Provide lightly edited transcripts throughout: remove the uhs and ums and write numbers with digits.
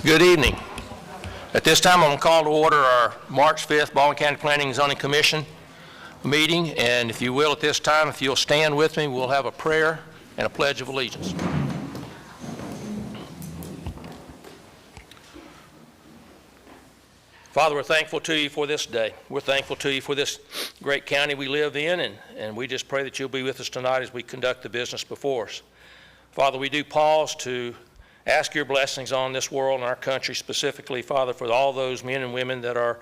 Good evening. At this time, I'm going to call to order our March 5th Baldwin County Planning and Zoning Commission meeting. And if you will, at this time, if you'll stand with me, we'll have a prayer and a pledge of allegiance. Father, we're thankful to you for this day. We're thankful to you for this great county we live in, and we just pray that you'll be with us tonight as we conduct the business before us. Father, we do pause to ask your blessings on this world and our country specifically, Father, for all those men and women that are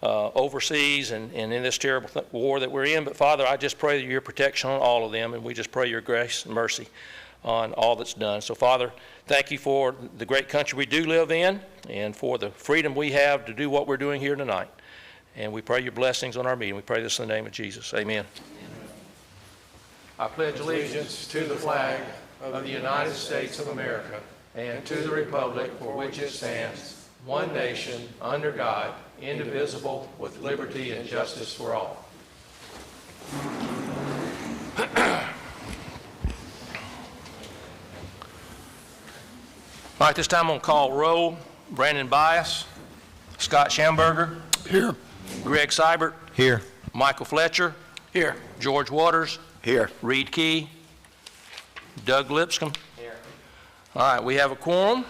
overseas and in this terrible war that we're in. But Father, I just pray that your protection on all of them, and we just pray your grace and mercy on all that's done. So Father, thank you for the great country we do live in and for the freedom we have to do what we're doing here tonight. And we pray your blessings on our meeting. We pray this in the name of Jesus. Amen. I pledge allegiance to the flag of the United States of America and to the republic for which it stands, one nation, under God, indivisible, with liberty and justice for all. All right, this time I'm going to call roll. Brandon Bias, Scott Schamberger. Here. Greg Seibert. Here. Michael Fletcher. Here. George Waters. Here. Reed Key. Doug Lipscomb. Here. All right, we have a quorum.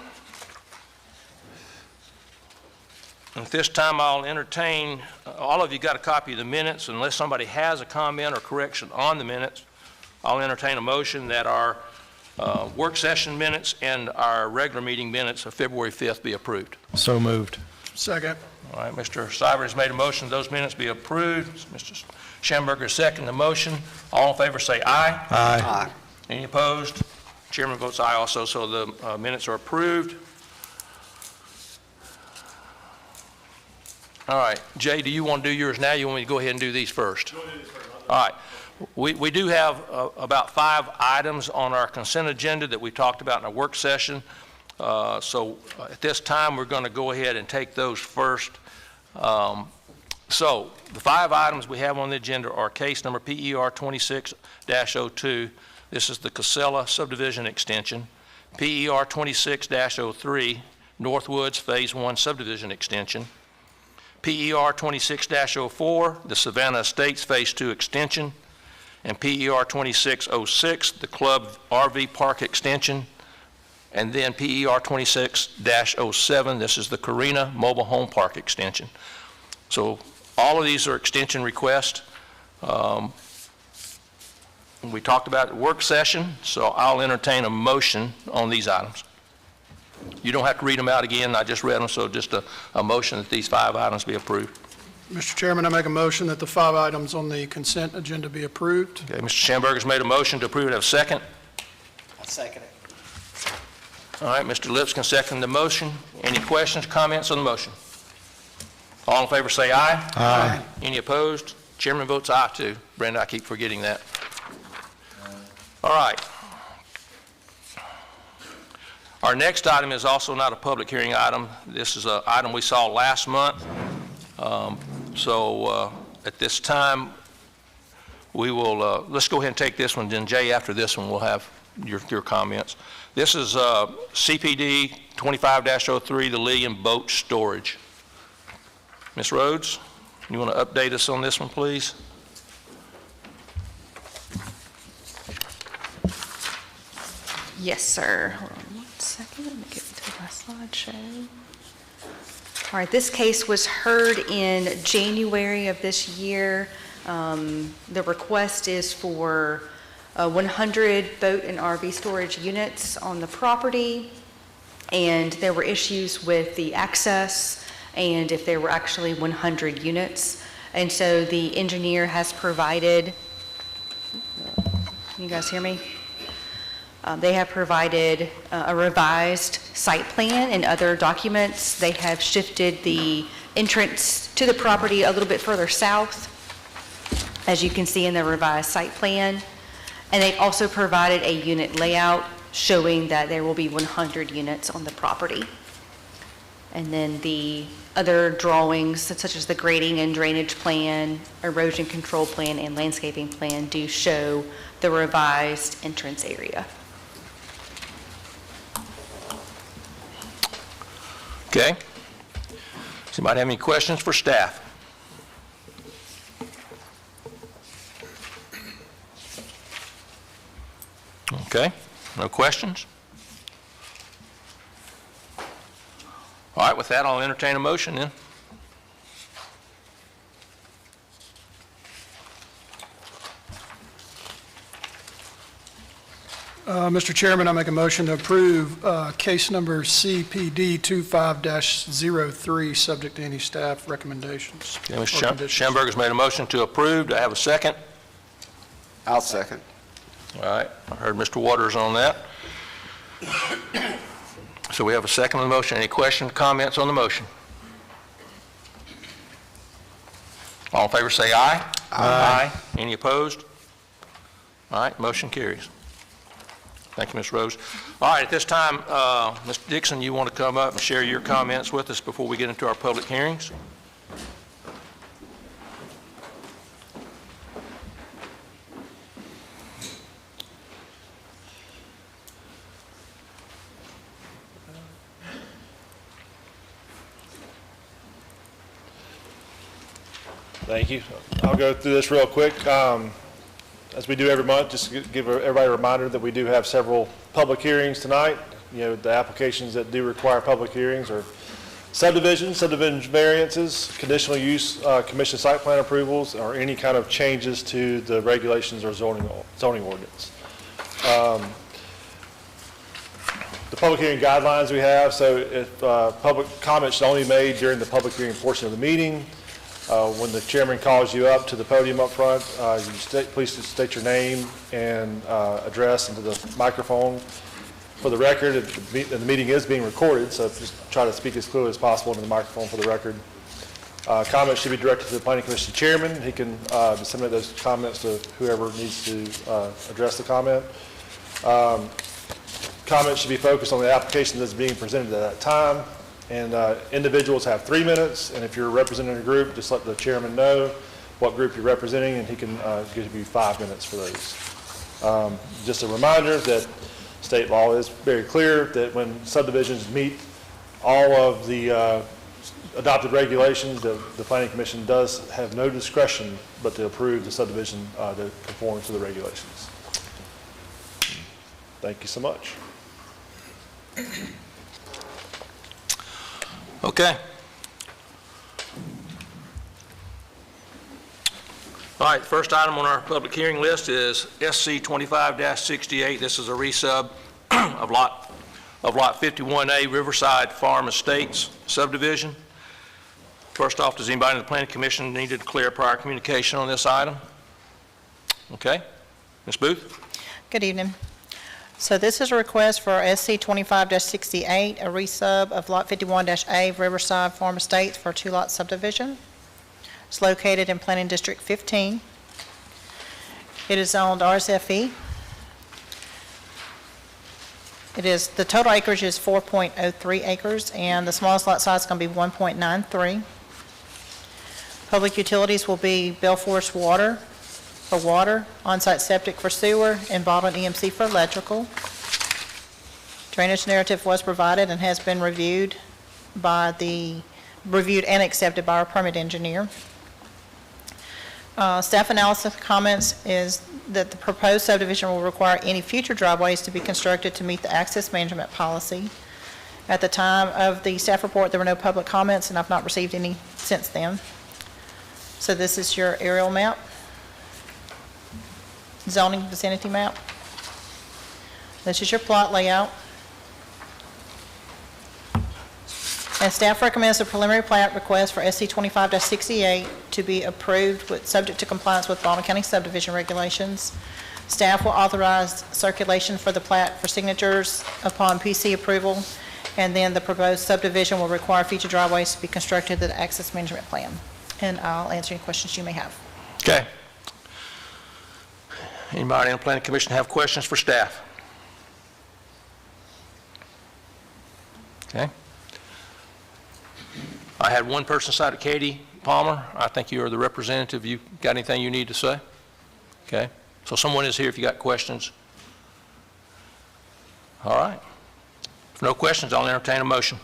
At this time, I'll entertain, all of you got a copy of the minutes. Unless somebody has a comment or correction on the minutes, I'll entertain a motion that our work session minutes and our regular meeting minutes of February 5th be approved. So moved. Second. All right, Mr. Seibert has made a motion those minutes be approved. Mr. Schamberger second the motion. All in favor say aye. Aye. Any opposed? Chairman votes aye also, so the minutes are approved. All right, Jay, do you want to do yours now? You want me to go ahead and do these first? Go ahead and do this first. All right. We do have about 5 items on our consent agenda that we talked about in our work session. So at this time, we're going to go ahead and take those first. So the 5 items we have on the agenda are case number PER 26-02. This is the Casella subdivision extension. PER 26-03, Northwoods Phase 1 subdivision extension. PER 26-04, the Savannah Estates Phase 2 extension. And PER 2606, the Club RV Park extension. And then PER 26-07, this is the Carina Mobile Home Park extension. So all of these are extension requests. We talked about the work session, so I'll entertain a motion on these items. You don't have to read them out again. I just read them, so just a motion that these 5 items be approved. Mr. Chairman, I make a motion that the 5 items on the consent agenda be approved. Okay, Mr. Schamberger's made a motion to approve it. Have a second? I'll second it. All right, Mr. Lipscomb seconded the motion. Any questions, comments on the motion? All in favor say aye. Aye. Any opposed? Chairman votes aye too. Brenda, I keep forgetting that. All right. Our next item is also not a public hearing item. This is an item we saw last month. At this time, we will, let's go ahead and take this one. Then Jay, after this one, we'll have your comments. This is CPD 25-03, the Lillian Boat Storage. Ms. Rhodes, you want to update us on this one, please? Yes, sir. Hold on one second. Let me get to my slideshow. All right, this case was heard in January of this year. The request is for 100 boat and RV storage units on the property, and there were issues with the access and if there were actually 100 units. And so the engineer has provided, can you guys hear me? They have provided a revised site plan and other documents. They have shifted the entrance to the property a little bit further south, as you can see in the revised site plan. And they've also provided a unit layout showing that there will be 100 units on the property. And then the other drawings, such as the grading and drainage plan, erosion control plan, and landscaping plan, do show the revised entrance area. Okay. Does anybody have any questions for staff? Okay, no questions? All right, with that, I'll entertain a motion then. Mr. Chairman, I make a motion to approve case number CPD 25-03, subject to any staff recommendations. Okay, or Mr. conditions. Schamberger has made a motion to approve. Do I have a second? I'll second. All right, I heard Mr. Waters on that. So we have a second on the motion. Any questions, comments on the motion? All in favor say aye. Aye. Any opposed? All right, motion carries. Thank you, Ms. Rose. All right, at this time, Mr. Dixon, you want to come up and share your comments with us before we get into our public hearings? Thank you. I'll go through this real quick. As we do every month, just to give everybody a reminder that we do have several public hearings tonight. You know, the applications that do require public hearings are subdivision variances, conditional use, commission site plan approvals, or any kind of changes to the regulations or zoning ordinance. The public hearing guidelines we have, so if public comments should only be made during the public hearing portion of the meeting. When the chairman calls you up to the podium up front, please state your name and address into the microphone. For the record, the meeting is being recorded, so just try to speak as clearly as possible into the microphone for the record. Comments should be directed to the Planning Commission chairman. He can disseminate those comments to whoever needs to address the comment. Comments should be focused on the application that's being presented at that time. And individuals have 3 minutes, and if you're representing a group, just let the chairman know what group you're representing, and he can give you 5 minutes for those. Just a reminder that state law is very clear that when subdivisions meet all of the adopted regulations, the Planning Commission does have no discretion but to approve the subdivision that conforms to the regulations. Thank you so much. Okay. All right, the first item on our public hearing list is SC 25-68. This is a resub of lot 51A Riverside Farm Estates subdivision. First off, does anybody in the Planning Commission need to declare prior communication on this item? Okay. Ms. Booth? Good evening. So this is a request for SC 25-68, a resub of Lot 51-A Riverside Farm Estates for a two-lot subdivision. It's located in Planning District 15. It is zoned RSFE. The total acreage is 4.03 acres, and the smallest lot size is going to be 1.93. Public utilities will be Belforce Water for water, on-site septic for sewer, and Baldwin EMC for electrical. Drainage narrative was provided and has been reviewed and accepted by our permit engineer. Staff analysis comments is that the proposed subdivision will require any future driveways to be constructed to meet the access management policy. At the time of the staff report, there were no public comments, and I've not received any since then. So this is your aerial map. Zoning vicinity map. This is your plot layout. And staff recommends the preliminary plat request for SC 25-68 to be approved subject to compliance with Baldwin County subdivision regulations. Staff will authorize circulation for the plat for signatures upon PC approval, and then the proposed subdivision will require future driveways to be constructed to the access management plan. And I'll answer any questions you may have. Okay. Anybody in the Planning Commission have questions for staff? Okay. I had one person cited, Katie Palmer. I think you are the representative. You got anything you need to say? Okay. So someone is here if you got questions. All right. If no questions, I'll entertain a motion.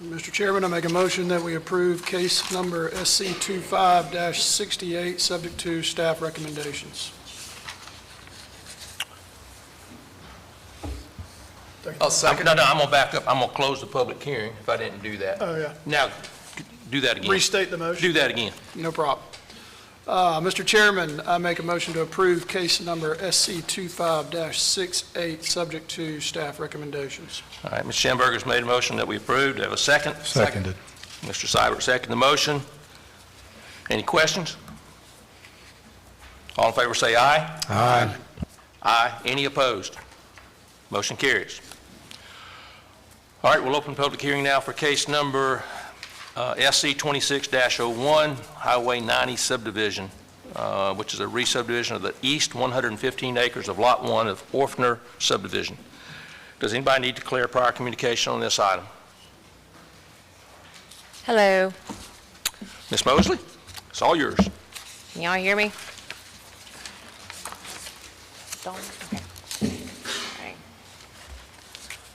Mr. Chairman, I make a motion that we approve case number SC 25-68, subject to staff recommendations. I'll second. No, I'm going to back up. I'm going to close the public hearing if I didn't do that. Oh, yeah. Now, do that again. Restate the motion? Do that again. No problem. Mr. Chairman, I make a motion to approve case number SC 25-68, subject to staff recommendations. All right, Ms. Schamberger's made a motion that we approved. Do I have a second? Seconded. Mr. Seibert seconded the motion. Any questions? All in favor say aye. Aye. Aye. Any opposed? Motion carries. All right, we'll open public hearing now for case number SC 26-01, Highway 90 subdivision, which is a re-subdivision of the east 115 acres of Lot 1 of Orfner subdivision. Does anybody need to declare prior communication on this item? Hello, Ms. Mosley, it's all yours. can y'all hear me? Don't, okay.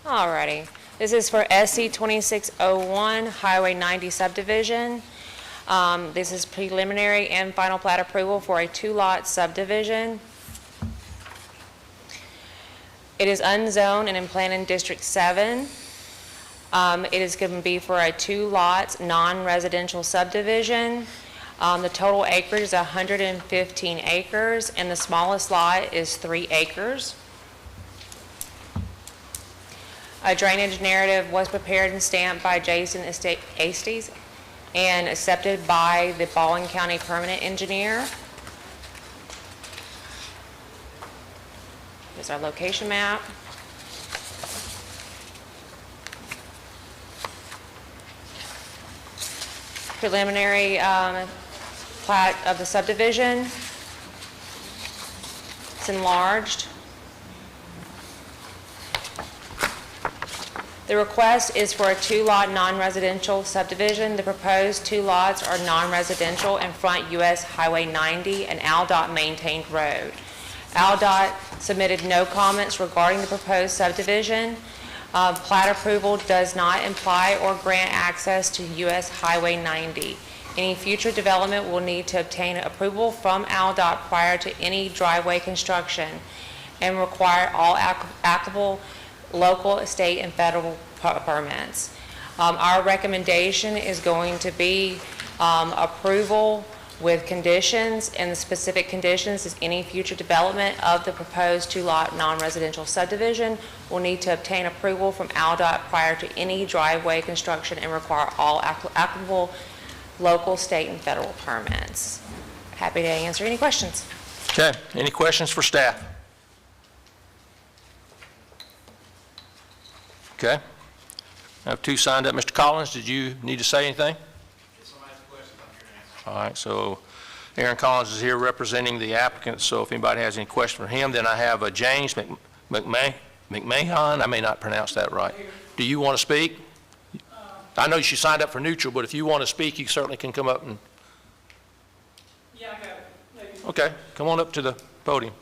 All righty. This is for SC 2601, Highway 90 subdivision. This is preliminary and final plat approval for a two-lot subdivision. It is unzoned and in Planning District 7. It is going to be for a two-lot non-residential subdivision. The total acreage is 115 acres, and the smallest lot is 3 acres. A drainage narrative was prepared and stamped by Jason Estes and accepted by the Baldwin County Permanent Engineer. Here's our location map. Preliminary plat of the subdivision. It's enlarged. The request is for a two-lot non-residential subdivision. The proposed 2 lots are non-residential and front U.S. Highway 90, an ALDOT maintained road. ALDOT submitted no comments regarding the proposed subdivision. Plat approval does not imply or grant access to U.S. Highway 90. Any future development will need to obtain approval from ALDOT prior to any driveway construction and require all applicable local, state, and federal permits. Our recommendation is going to be approval with conditions, and the specific conditions is any future development of the proposed 2-lot non-residential subdivision will need to obtain approval from ALDOT prior to any driveway construction and require all applicable local, state, and federal permits. Happy to answer any questions. Okay, any questions for staff? Okay. I have 2 signed up. Mr. Collins, did you need to say anything? If somebody has a question, I'm here to answer. All right, so Aaron Collins is here representing the applicant, so if anybody has any question for him, then I have James McMahon. I may not pronounce that right. Do you want to speak? I know she signed up for neutral, but if you want to speak, you certainly can come up and... Yeah, I got it. Maybe. Okay, come on up to the podium.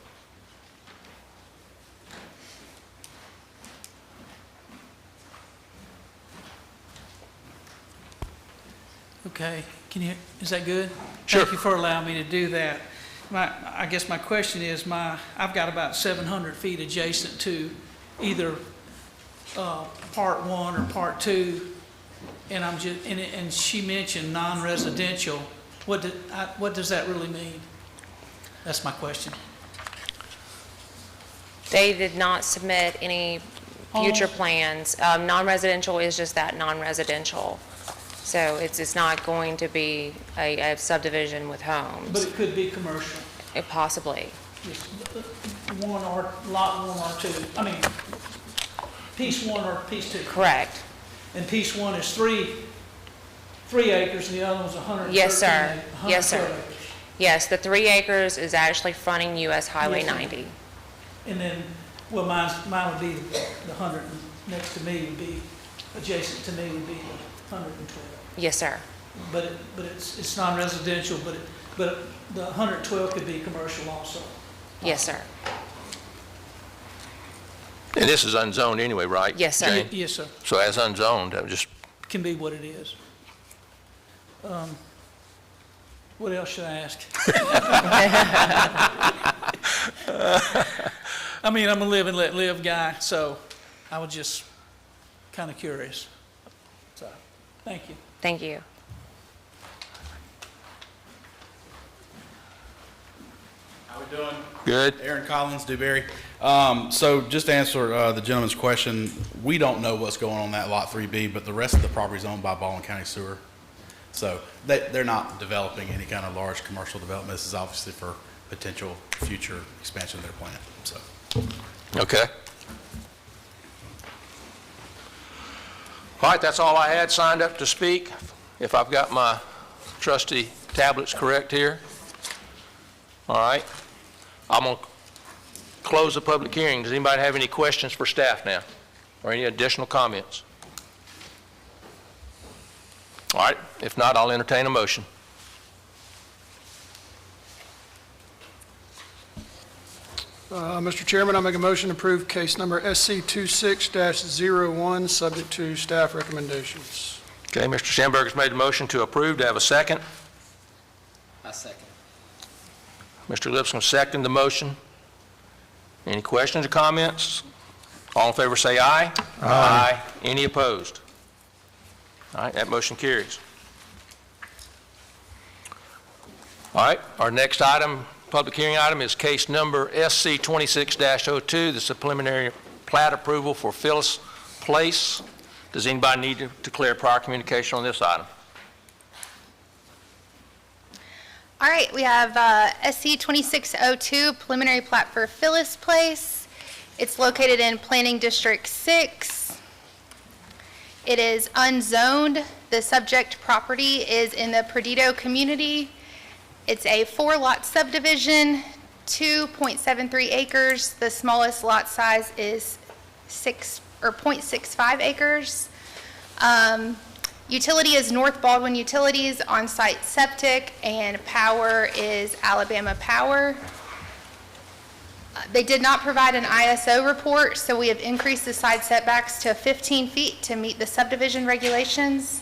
Okay, is that good? Sure. Thank you for allowing me to do that. I guess my question is, I've got about 700 feet adjacent to either Part 1 or Part 2, and and she mentioned non-residential. What does that really mean? That's my question. They did not submit any future plans. Non-residential is just that, non-residential. So it's not going to be a subdivision with homes. But it could be commercial. Possibly. Just one or lot 1 or 2. I mean, piece 1 or piece 2. Correct. And piece 1 is 3 acres, and the other one's 113. Yes, sir. Yes, sir. 112 acres. Yes, the 3 acres is actually fronting US Highway Yes, ma'am. 90. And then, well, mine would be the 100, next to me would be, adjacent to me would be the 112. Yes, sir. But it's non-residential, but the 112 could be commercial also. Yes, sir. And this is unzoned anyway, right? Yes, sir. Jane? Yes, sir. So as unzoned, that was just can be what it is. What else should I ask? I mean, I'm a live and let live guy, so I was just kind of curious. So, thank you. Thank you. How we doing? Good. Aaron Collins, Dewberry. So just to answer the gentleman's question, we don't know what's going on that Lot 3B, but the rest of the property is owned by Baldwin County Sewer. So they're not developing any kind of large commercial development. This is obviously for potential future expansion of their plant, so. Okay. All right, that's all I had signed up to speak. If I've got my trusty tablets correct here. All right. I'm going to close the public hearing. Does anybody have any questions for staff now? Or any additional comments? All right. If not, I'll entertain a motion. Mr. Chairman, I make a motion to approve case number SC 26-01, subject to staff recommendations. Okay, Mr. Schamberger's made the motion to approve. Do I have a second? I second. Mr. Lipscomb seconded the motion. Any questions or comments? All in favor say aye. Aye. Any opposed? All right, that motion carries. All right, our next item, public hearing item, is case number SC 26-02. This is a preliminary plat approval for Phyllis Place. Does anybody need to declare prior communication on this item? All right, we have SC 2602, preliminary plat for Phyllis Place. It's located in Planning District 6. It is unzoned. The subject property is in the Perdido community. It's a 4-lot subdivision, 2.73 acres. The smallest lot size is 0.65 acres. Utility is North Baldwin Utilities, on-site septic, and power is Alabama Power. They did not provide an ISO report, so we have increased the side setbacks to 15 feet to meet the subdivision regulations.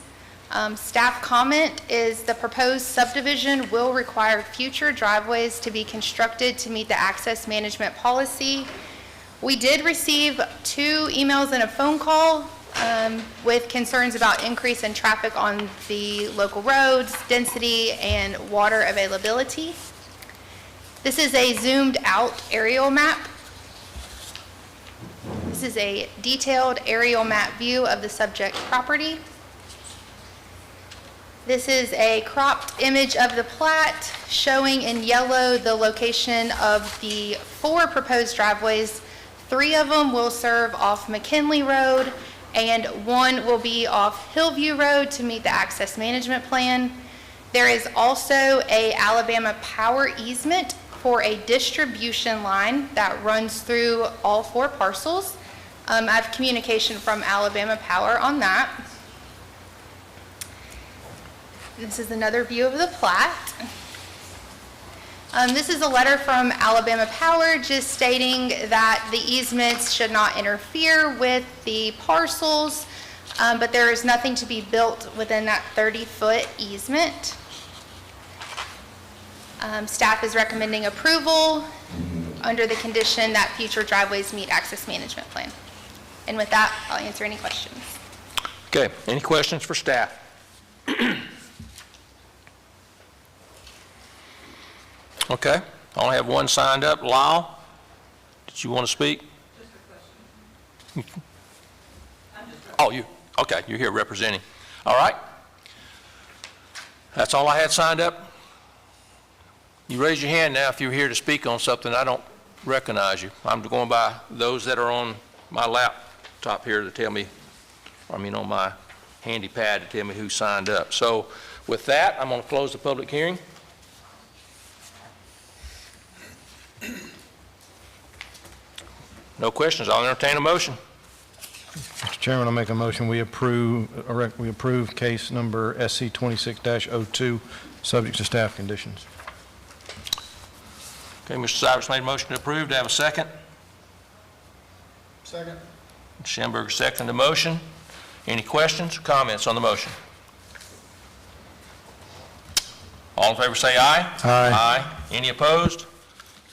Staff comment is the proposed subdivision will require future driveways to be constructed to meet the access management policy. We did receive 2 emails and a phone call with concerns about increase in traffic on the local roads, density, and water availability. This is a zoomed out aerial map. This is a detailed aerial map view of the subject property. This is a cropped image of the plat showing in yellow the location of the 4 proposed driveways. 3 of them will serve off McKinley Road, and 1 will be off Hillview Road to meet the access management plan. There is also a Alabama Power easement for a distribution line that runs through all 4 parcels. I have communication from Alabama Power on that. This is another view of the plat. This is a letter from Alabama Power just stating that the easements should not interfere with the parcels, but there is nothing to be built within that 30-foot easement. Staff is recommending approval under the condition that future driveways meet access management plan. And with that, I'll answer any questions. Okay, any questions for staff? Okay, I only have 1 signed up. Lyle, did you want to speak? Just a question. Oh, okay, you're here representing. All right. That's all I had signed up. You raise your hand now if you're here to speak on something. I don't recognize you. I'm going by those that are on my laptop here to tell me, on my handy pad to tell me who signed up. So with that, I'm going to close the public hearing. No questions. I'll entertain a motion. Mr. Chairman, I'll make a motion. We approve case number SC 26-02, subject to staff conditions. Okay, Mr. Cybers made a motion to approve. Do I have a second? Second. Mr. Schamberger seconded the motion. Any questions or comments on the motion? All in favor say aye. Aye. Aye. Any opposed?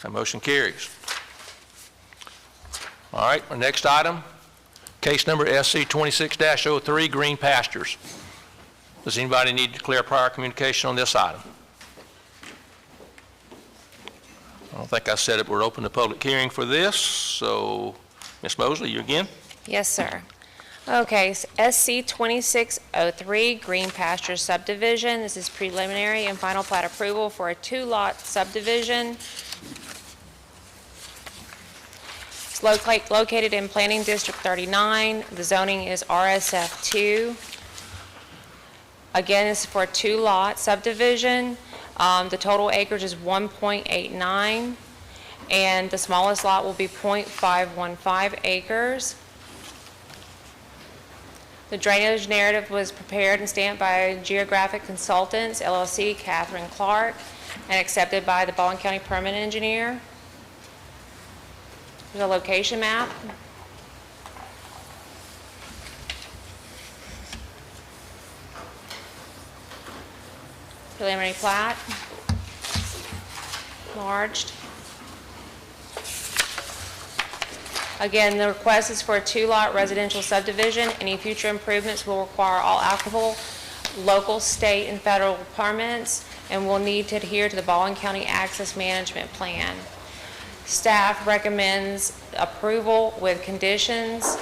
That motion carries. All right, our next item, case number SC 26-03, Green Pastures. Does anybody need to declare prior communication on this item? I don't think I said it. We're open to public hearing for this, so Ms. Mosley, you again? Yes, sir. Okay, SC 2603 Green Pasture Subdivision. This is preliminary and final plat approval for a 2-lot subdivision. It's located in Planning District 39. The zoning is RSF2. Again, this is for a 2-lot subdivision. The total acreage is 1.89, and the smallest lot will be 0.515 acres. The drainage narrative was prepared and stamped by Geographic Consultants, LLC, Catherine Clark, and accepted by the Baldwin County Permit Engineer. There's a location map. Preliminary plat, enlarged. Again, the request is for a 2-lot residential subdivision. Any future improvements will require all applicable local, state, and federal permits and will need to adhere to the Baldwin County Access Management Plan. Staff recommends approval with conditions.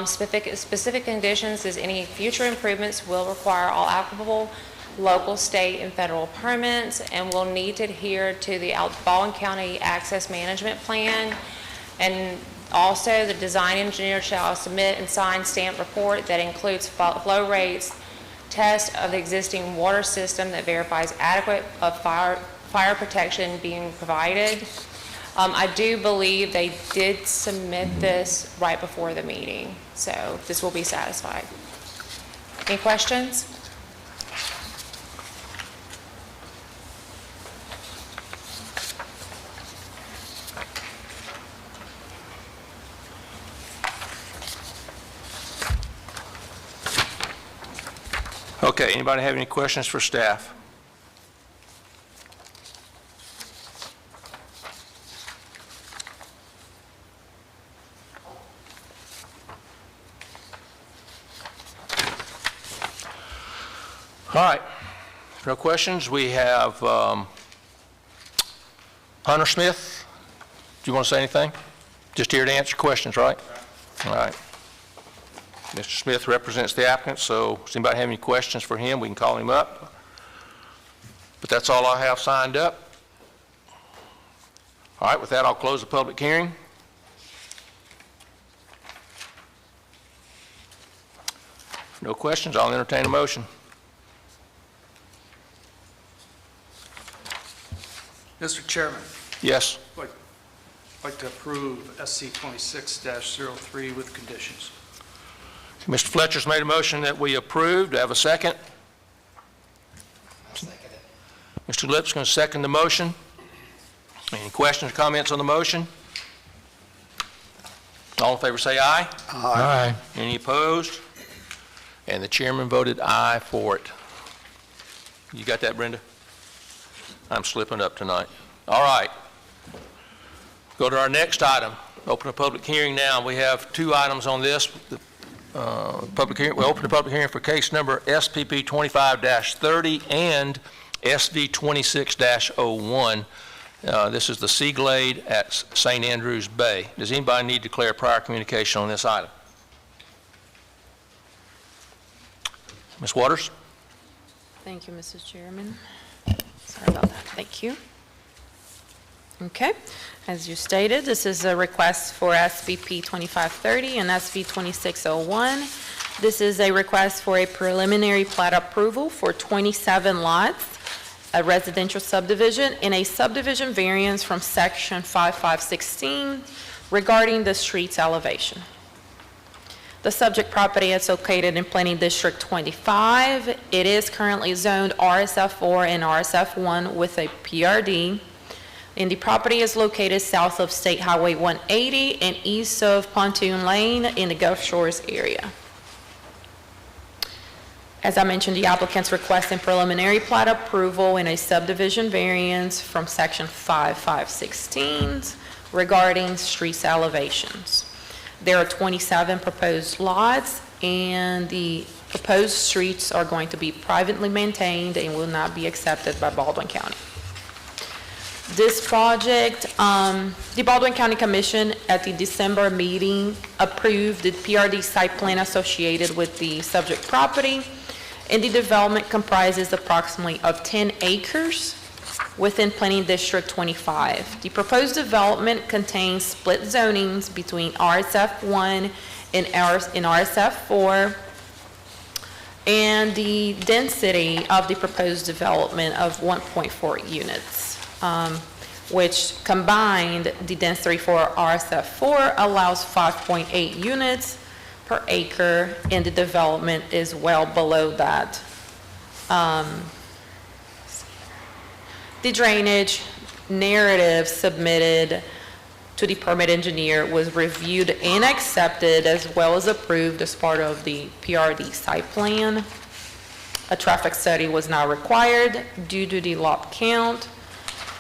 Specific conditions is any future improvements will require all applicable local, state, and federal permits and will need to adhere to the Baldwin County Access Management Plan. And also, the design engineer shall submit and sign stamped report that includes flow rates, test of the existing water system that verifies adequate of fire protection being provided. I do believe they did submit this right before the meeting, so this will be satisfied. Any questions? Okay, anybody have any questions for staff? All right, if no questions, we have Hunter Smith. Do you want to say anything? Just here to answer questions, right? All right. Mr. Smith represents the applicant, so does anybody have any questions for him? We can call him up. But that's all I have signed up. All right, with that, I'll close the public hearing. If no questions, I'll entertain a motion. Mr. Chairman, Yes. I'd like to approve SC 26-03 with conditions. Mr. Fletcher's made a motion that we approve. Do I have a second? I'll second it. Mr. Lip's going to second the motion. Any questions or comments on the motion? All in favor say aye. Aye. Any opposed? And the chairman voted aye for it. You got that, Brenda? I'm slipping up tonight. All right. Go to our next item. Open a public hearing now. We have 2 items on this. Public hearing. We open the public hearing for case number SPP 25-30 and SV 26-01. This is the Sea Glade at St. Andrews Bay. Does anybody need to declare prior communication on this item? Ms. Waters? Thank you, Mrs. Chairman. Sorry about that. Thank you. Okay. As you stated, this is a request for SBP 2530 and SB 2601. This is a request for a preliminary plat approval for 27 lots, a residential subdivision, and a subdivision variance from section 5516 regarding the street's elevation. The subject property is located in Planning District 25. It is currently zoned RSF4 and RSF1 with a PRD. And the property is located south of State Highway 180 and east of Pontoon Lane in the Gulf Shores area. As I mentioned, the applicant's requesting preliminary plat approval in a subdivision variance from section 5516 regarding streets elevations. There are 27 proposed lots, and the proposed streets are going to be privately maintained and will not be accepted by Baldwin County. This project, the Baldwin County Commission at the December meeting approved the PRD site plan associated with the subject property, and the development comprises approximately of 10 acres within Planning District 25. The proposed development contains split zonings between RSF1 and RSF4, and the density of the proposed development of 1.4 units, which combined, the density for RSF4 allows 5.8 units per acre, and the development is well below that. The drainage narrative submitted to the permit engineer was reviewed and accepted as well as approved as part of the PRD site plan. A traffic study was not required due to the lot count.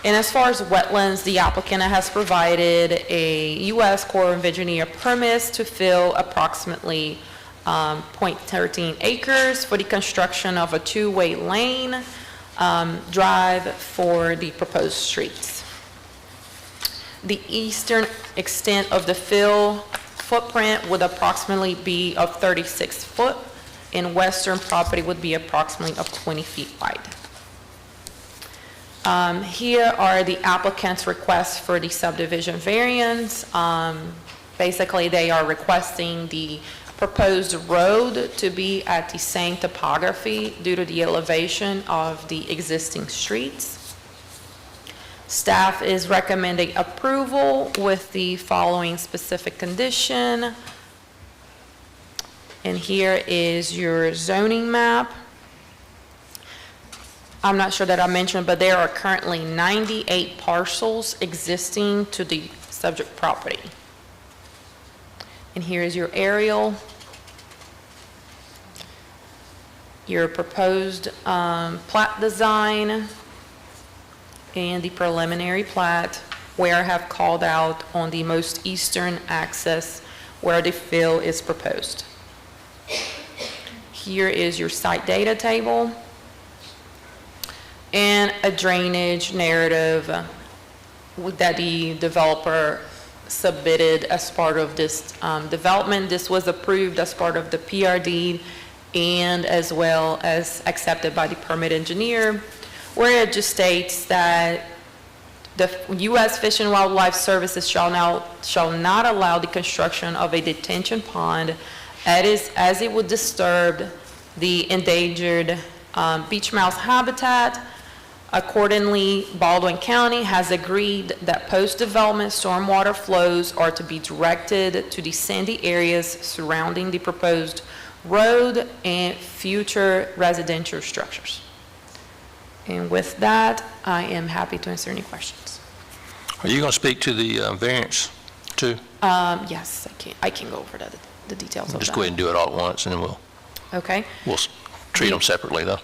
And as far as wetlands, the applicant has provided a U.S. Corps of Engineer permits to fill approximately 0.13 acres for the construction of a two-way lane drive for the proposed streets. The eastern extent of the fill footprint would approximately be of 36 foot, and western property would be approximately of 20 feet wide. Here are the applicant's requests for the subdivision variance. Basically, they are requesting the proposed road to be at the same topography due to the elevation of the existing streets. Staff is recommending approval with the following specific condition. And here is your zoning map. I'm not sure that I mentioned, but there are currently 98 parcels existing to the subject property. And here is your aerial. Your proposed plat design and the preliminary plat, where I have called out on the most eastern axis where the fill is proposed. Here is your site data table and a drainage narrative that the developer submitted as part of this development. This was approved as part of the PRD and as well as accepted by the permit engineer, where it just states that the U.S. Fish and Wildlife Services shall not allow the construction of a detention pond as it would disturb the endangered beach mouse habitat. Accordingly, Baldwin County has agreed that post-development stormwater flows are to be directed to the sandy areas surrounding the proposed road and future residential structures. And with that, I am happy to answer any questions. Are you going to speak to the variance too? Yes, I can go over the details of that. Just go ahead and do it all at once, and then Okay. we'll treat them separately, though.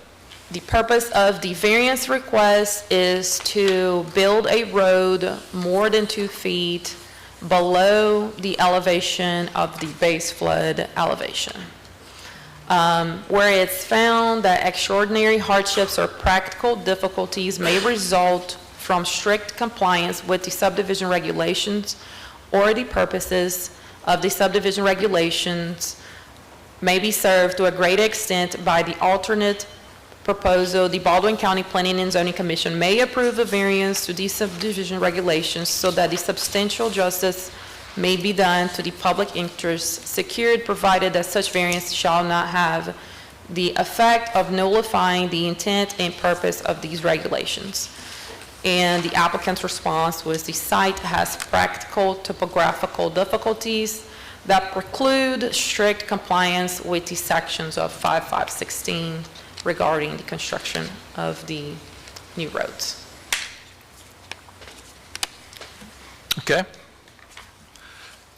The purpose of the variance request is to build a road more than 2 feet below the elevation of the base flood elevation. Where it's found that extraordinary hardships or practical difficulties may result from strict compliance with the subdivision regulations or the purposes of the subdivision regulations may be served to a great extent by the alternate proposal, the Baldwin County Planning and Zoning Commission may approve a variance to these subdivision regulations so that the substantial justice may be done to the public interest secured, provided that such variance shall not have the effect of nullifying the intent and purpose of these regulations. And the applicant's response was the site has practical topographical difficulties that preclude strict compliance with the sections of 5516 regarding the construction of the new roads. Okay.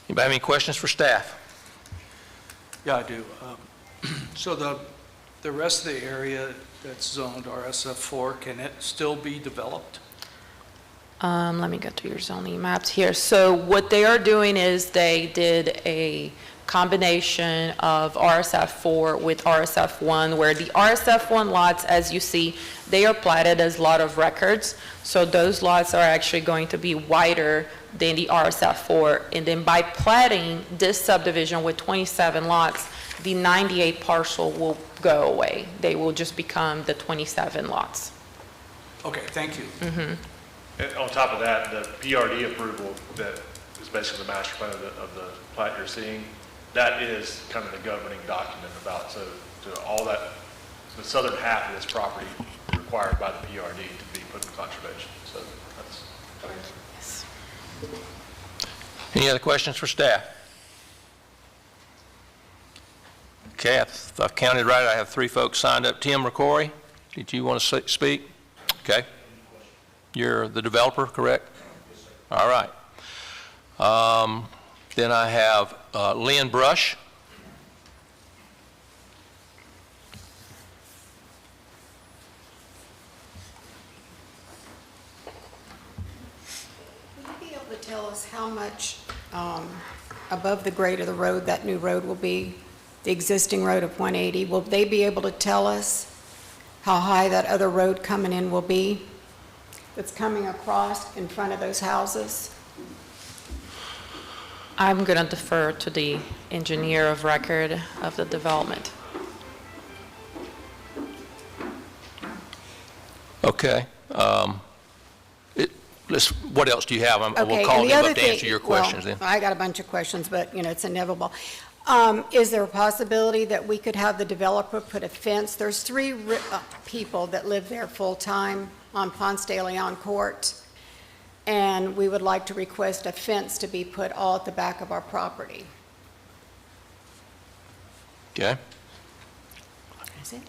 Anybody have any questions for staff? Yeah, I do. So the The rest of the area that's zoned RSF4, can it still be developed? Let me go to your zoning maps here. So what they are doing is they did a combination of RSF4 with RSF1, where the RSF1 lots, as you see, they are platted as lot of records. So those lots are actually going to be wider than the RSF4. And then by platting this subdivision with 27 lots, the 98 parcel will go away. They will just become the 27 lots. Okay, thank you. And on top of that, the PRD approval that is basically the master plan of the plat you're seeing, that is kind of the governing document about, so to all that, the southern half of this property required by the PRD to be put in conservation. So that's. Any other questions for staff? Okay, if I've counted right, I have 3 folks signed up. Tim McCrory, did you want to speak? Okay. You're the developer, correct? All right. Then I have Lynn Brush. Would you be able to tell us how much above the grade of the road that new road will be, the existing road of 180? Will they be able to tell us how high that other road coming in will be that's coming across in front of those houses? I'm going to defer to the engineer of record of the development. Okay. What else do you have? Okay, We'll call and the him other up to thing- answer your questions then. Well, I got a bunch of questions, but, it's inevitable. Is there a possibility that we could have the developer put a fence? There's 3 people that live there full-time on Ponce de Leon Court, and we would like to request a fence to be put all at the back of our property. Okay. That's it?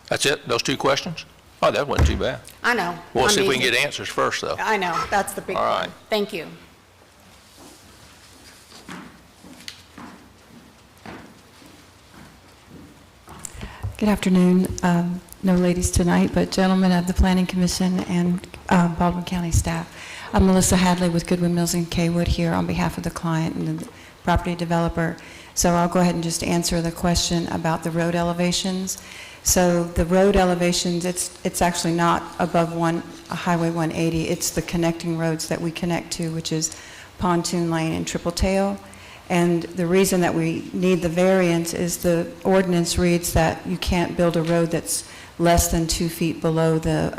That's it? Those 2 questions? Oh, that wasn't too bad. I know. We'll see if we can easy. get answers first, though. I know, that's the big All one. right. Thank you. Good afternoon. No ladies tonight, but gentlemen of the Planning Commission and Baldwin County staff. I'm Melissa Hadley with Goodwin Mills and Kaywood here on behalf of the client and the property developer. So I'll go ahead and just answer the question about the road elevations. So the road elevations, it's actually not above Highway 180. It's the connecting roads that we connect to, which is Pontoon Lane and Triple Tail. And the reason that we need the variance is the ordinance reads that you can't build a road that's less than 2 feet below the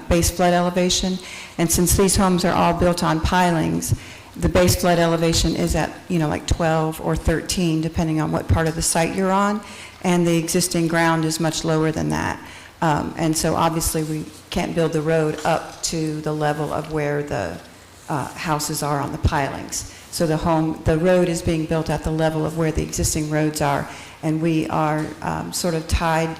base flood elevation. And since these homes are all built on pilings, the base flood elevation is at, like 12 or 13, depending on what part of the site you're on. And the existing ground is much lower than that. And so obviously we can't build the road up to the level of where the houses are on the pilings. So the road is being built at the level of where the existing roads are, and we are sort of tied,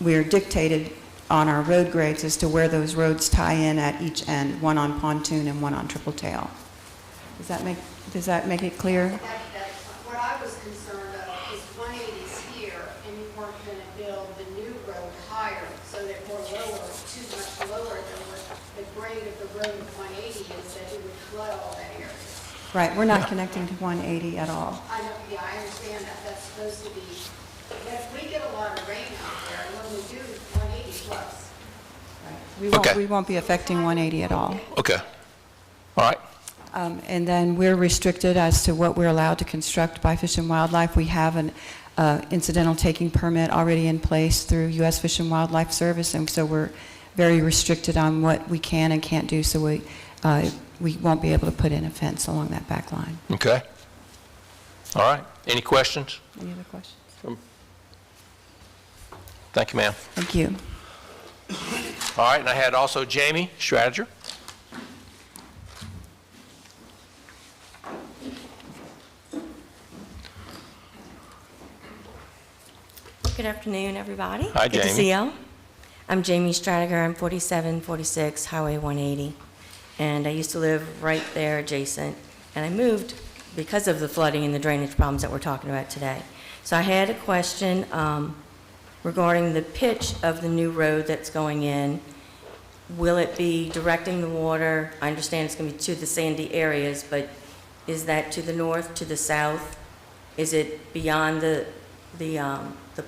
we are dictated on our road grades as to where those roads tie in at each end, one on Pontoon and one on Triple Tail. Does that make it clear? What I was concerned of is 180's here, and you weren't going to build the new road higher, so that we're too much lower than what the grade of the road 180 is, that it would flood all that area. Right, we're not connecting to 180 at all. I know, yeah, I understand that, that's supposed to be, but if we get a lot of rain out there, and when we do, 180 plus. Okay. We won't be affecting 180 at all. Okay. All right. And then we're restricted as to what we're allowed to construct by Fish and Wildlife. We have an incidental taking permit already in place through U.S. Fish and Wildlife Service, and so we're very restricted on what we can and can't do, so we won't be able to put in a fence along that back line. Okay. All right. Any questions? Any other questions? Thank you, ma'am. Thank you. All right, and I had also Jamie Stradiger. Good afternoon, everybody. Hi, Good to Jamie. see you. I'm Jamie Stradiger. I'm 4746 Highway 180. And I used to live right there adjacent. And I moved because of the flooding and the drainage problems that we're talking about today. So I had a question regarding the pitch of the new road that's going in. Will it be directing the water? I understand it's going to be to the sandy areas, but is that to the north, to the south? Is it beyond the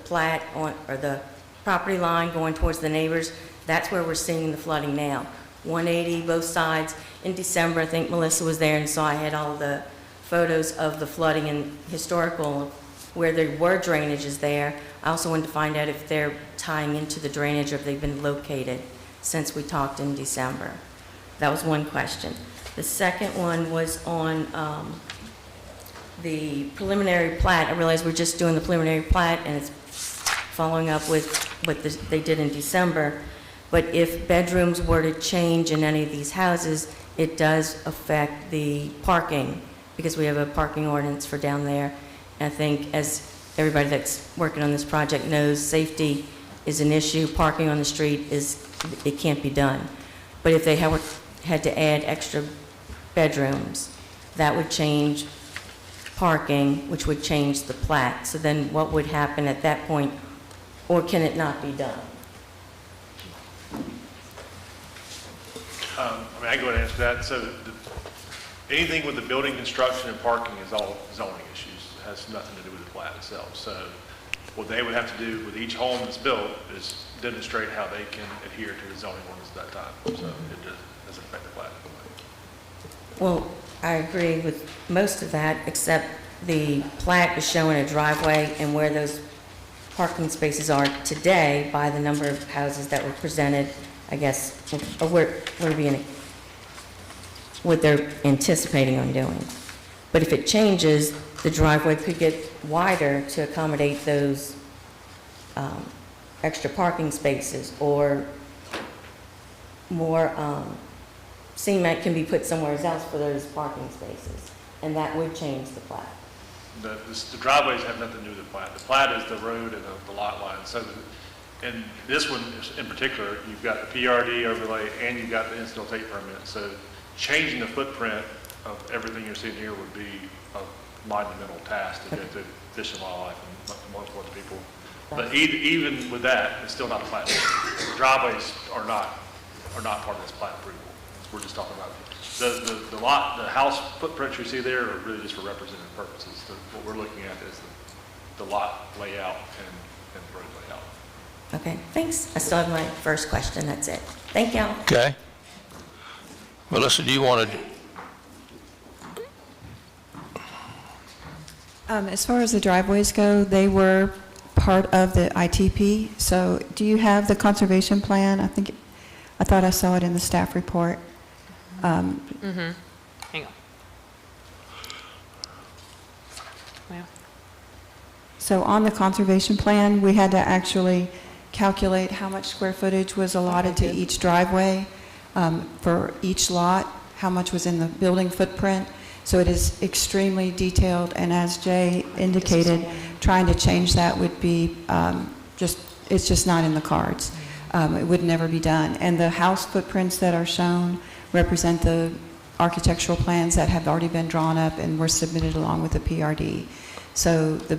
plat or the property line going towards the neighbors? That's where we're seeing the flooding now. 180, both sides. In December, I think Melissa was there and saw I had all the photos of the flooding and historical where there were drainages there. I also wanted to find out if they're tying into the drainage or if they've been located since we talked in December. That was one question. The second one was on the preliminary plat. I realize we're just doing the preliminary plat and it's following up with what they did in December. But if bedrooms were to change in any of these houses, it does affect the parking because we have a parking ordinance for down there. And I think as everybody that's working on this project knows, safety is an issue. Parking on the street it can't be done. But if they had to add extra bedrooms, that would change parking, which would change the plat. So then what would happen at that point, or can it not be done? I can go ahead and answer that. So anything with the building construction and parking is all zoning issues. It has nothing to do with the plat itself. So what they would have to do with each home that's built is demonstrate how they can adhere to the zoning ordinance at that time. So it doesn't affect the plat. Well, I agree with most of that, except the plat is showing a driveway and where those parking spaces are today by the number of houses that were presented, I guess, or what they're anticipating on doing. But if it changes, the driveway could get wider to accommodate those extra parking spaces, or more cement can be put somewhere else for those parking spaces, and that would change the plat. The driveways have nothing to do with the plat. The plat is the road and the lot line. So and this one in particular, you've got the PRD overlay and you've got the incidental take permit. So changing the footprint of everything you're seeing here would be a monumental task to go through Fish and Wildlife and most people. But even with that, it's still not a plat. The driveways are not part of this plat approval. We're just talking about the house footprints you see there are really just for representative purposes. What we're looking at is the lot layout and the road layout. Okay, thanks. I still have my first question. That's it. Thank y'all. Okay. Melissa, do you want to? As far as the driveways go, they were part of the ITP. So do you have the conservation plan? I thought I saw it in the staff report. Hang on. Well. So on the conservation plan, we had to actually calculate how much square footage was allotted to each driveway for each lot, how much was in the building footprint. So it is extremely detailed, and as Jay indicated, trying to change that would be it's just not in the cards. It would never be done. And the house footprints that are shown represent the architectural plans that have already been drawn up and were submitted along with the PRD. So the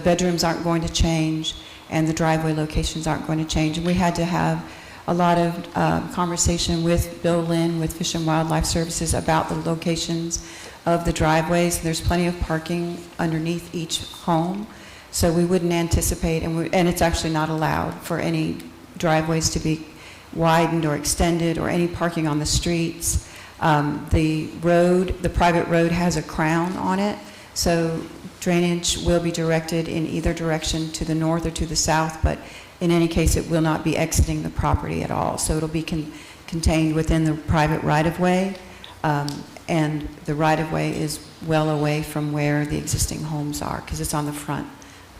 bedrooms aren't going to change, and the driveway locations aren't going to change. And we had to have a lot of conversation with Bill Lynn with Fish and Wildlife Services about the locations of the driveways. There's plenty of parking underneath each home, so we wouldn't anticipate, and it's actually not allowed for any driveways to be widened or extended or any parking on the streets. The private road has a crown on it, so drainage will be directed in either direction, to the north or to the south, but in any case, it will not be exiting the property at all. So it'll be contained within the private right-of-way, and the right-of-way is well away from where the existing homes are, because it's on the front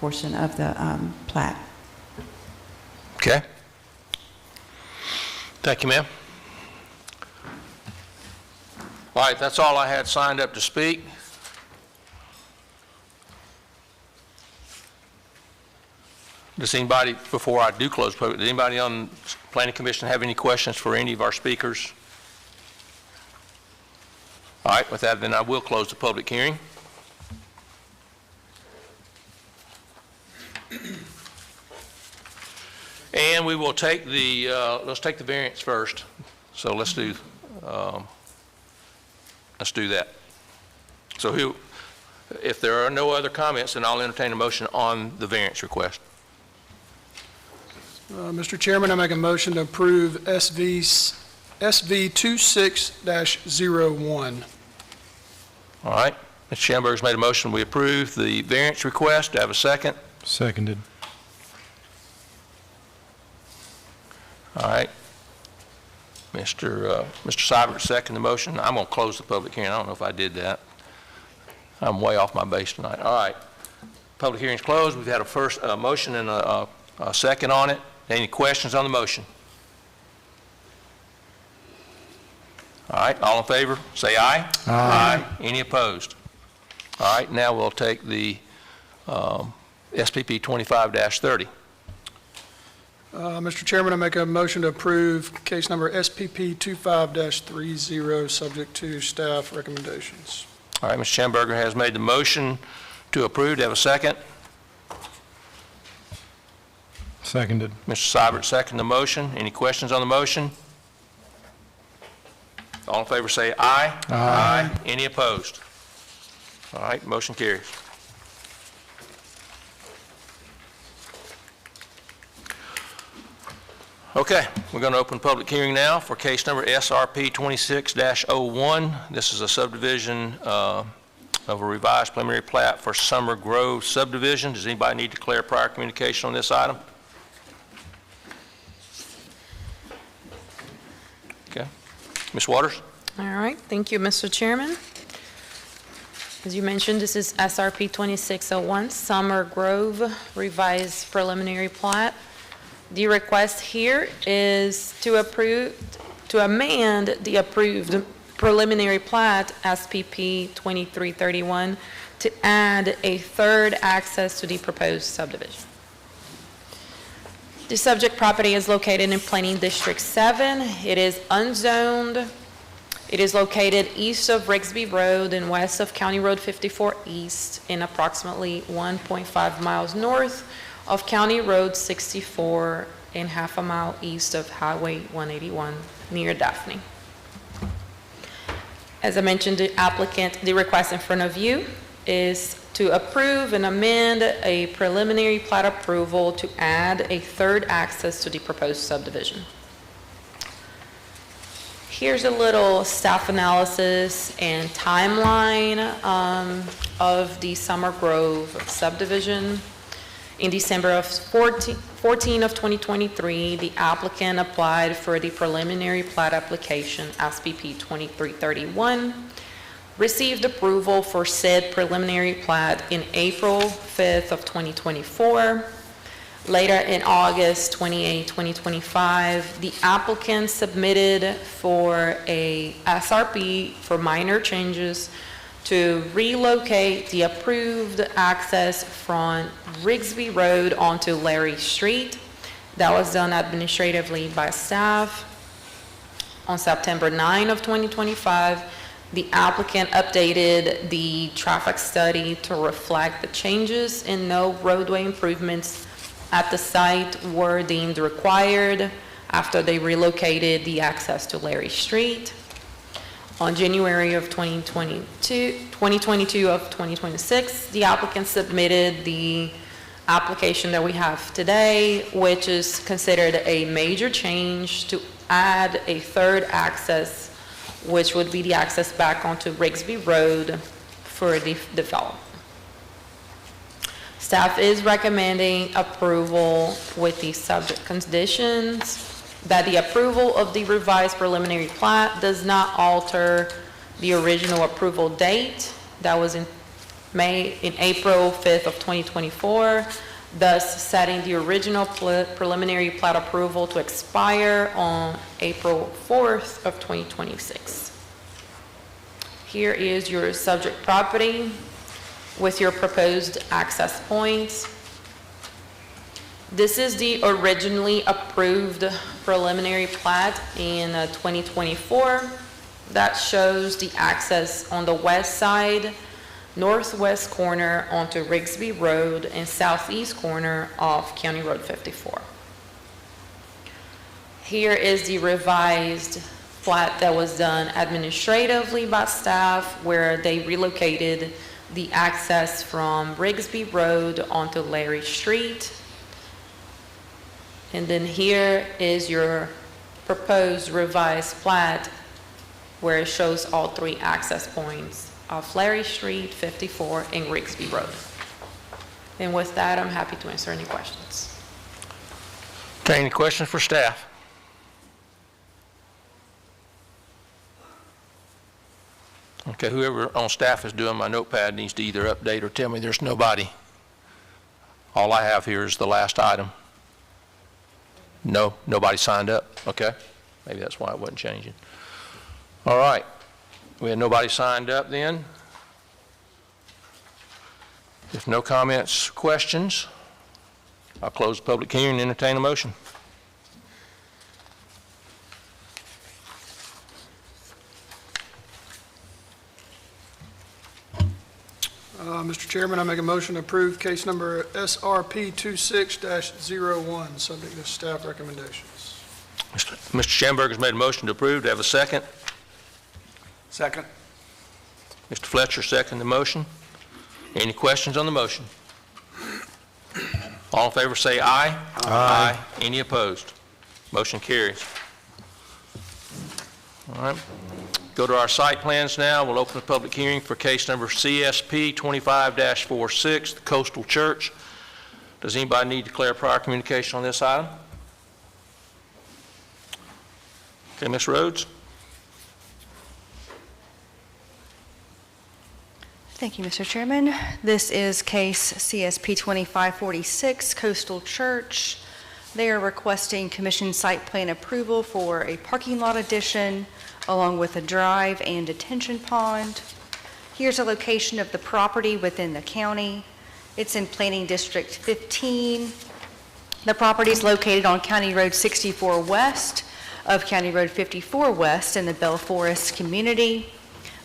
portion of the plat. Okay. Thank you, ma'am. All right, that's all I had signed up to speak. Does anybody, before I do close public, does anybody on Planning Commission have any questions for any of our speakers? All right, with that, then I will close the public hearing. And we will take the, let's take the variance first. So let's do that. So if there are no other comments, then I'll entertain a motion on the variance request. Mr. Chairman, I make a motion to approve SV 26-01. All right. Mr. Schamberger's made a motion. We approve the variance request. Do I have a second? Seconded. All right. Mr. Seibert, second the motion. I'm going to close the public hearing. I don't know if I did that. I'm way off my base tonight. All right. Public hearing's closed. We've had a motion and a second on it. Any questions on the motion? All right. All in favor, say aye. Aye. Any opposed? All right. Now we'll take the SPP 25-30. Mr. Chairman, I make a motion to approve case number SPP 25-30, subject to staff recommendations. All right, Mr. Schamberger has made the motion to approve. Do you have a second? Seconded. Mr. Seibert, second the motion. Any questions on the motion? All in favor say aye. Aye. Any opposed? All right, motion carries. Okay, we're going to open public hearing now for case number SRP 26-01. This is a subdivision of a revised preliminary plat for Summer Grove subdivision. Does anybody need to declare prior communication on this item? Okay. Ms. Waters? All right, thank you, Mr. Chairman. As you mentioned, this is SRP 2601, Summer Grove revised preliminary plat. The request here is to amend the approved preliminary plat SPP 2331 to add a third access to the proposed subdivision. The subject property is located in Planning District 7. It is unzoned. It is located east of Rigsby Road and west of County Road 54 East and approximately 1.5 miles north of County Road 64 and half a mile east of Highway 181 near Daphne. As I mentioned, the request in front of you is to approve and amend a preliminary plat approval to add a third access to the proposed subdivision. Here's a little staff analysis and timeline of the Summer Grove subdivision. In December of 14 of 2023, the applicant applied for the preliminary plat application SPP 2331, received approval for said preliminary plat in April 5th of 2024. Later in August 28, 2025, the applicant submitted for a SRP for minor changes to relocate the approved access from Rigsby Road onto Larry Street. That was done administratively by staff. On September 9 of 2025, the applicant updated the traffic study to reflect the changes and no roadway improvements at the site were deemed required after they relocated the access to Larry Street. On January of 2022 of 2026, the applicant submitted the application that we have today, which is considered a major change to add a third access, which would be the access back onto Rigsby Road for the development. Staff is recommending approval with the subject conditions that the approval of the revised preliminary plat does not alter the original approval date that was in April 5th of 2024, thus setting the original preliminary plat approval to expire on April 4th of 2026. Here is your subject property with your proposed access points. This is the originally approved preliminary plat in 2024 that shows the access on the west side northwest corner onto Rigsby Road and southeast corner of County Road 54. Here is the revised plat that was done administratively by staff, where they relocated the access from Rigsby Road onto Larry Street. And then here is your proposed revised plat, where it shows all three access points of Larry Street, 54, and Rigsby Road. And with that, I'm happy to answer any questions. Okay, any questions for staff? Okay, whoever on staff is doing my notepad needs to either update or tell me there's nobody. All I have here is the last item. No, nobody signed up. Okay, maybe that's why it wasn't changing. All right, we had nobody signed up then. If no comments, questions, I'll close the public hearing and entertain a motion. Mr. Chairman, I make a motion to approve case number SRP 26-01, subject to staff recommendations. Mr. Schamberger has made a motion to approve. Do I have a second? Second. Mr. Fletcher, second the motion. Any questions on the motion? All in favor say aye. Aye. Any opposed? Motion carries. All right. Go to our site plans now. We'll open the public hearing for case number CSP 25-46, the Coastal Church. Does anybody need to declare prior communication on this item? Okay, Ms. Rhodes. Thank you, Mr. Chairman. This is case CSP 2546, Coastal Church. They are requesting commission site plan approval for a parking lot addition along with a drive and detention pond. Here's a location of the property within the county. It's in Planning District 15. The property is located on County Road 64 west of County Road 54 west in the Bell Forest community.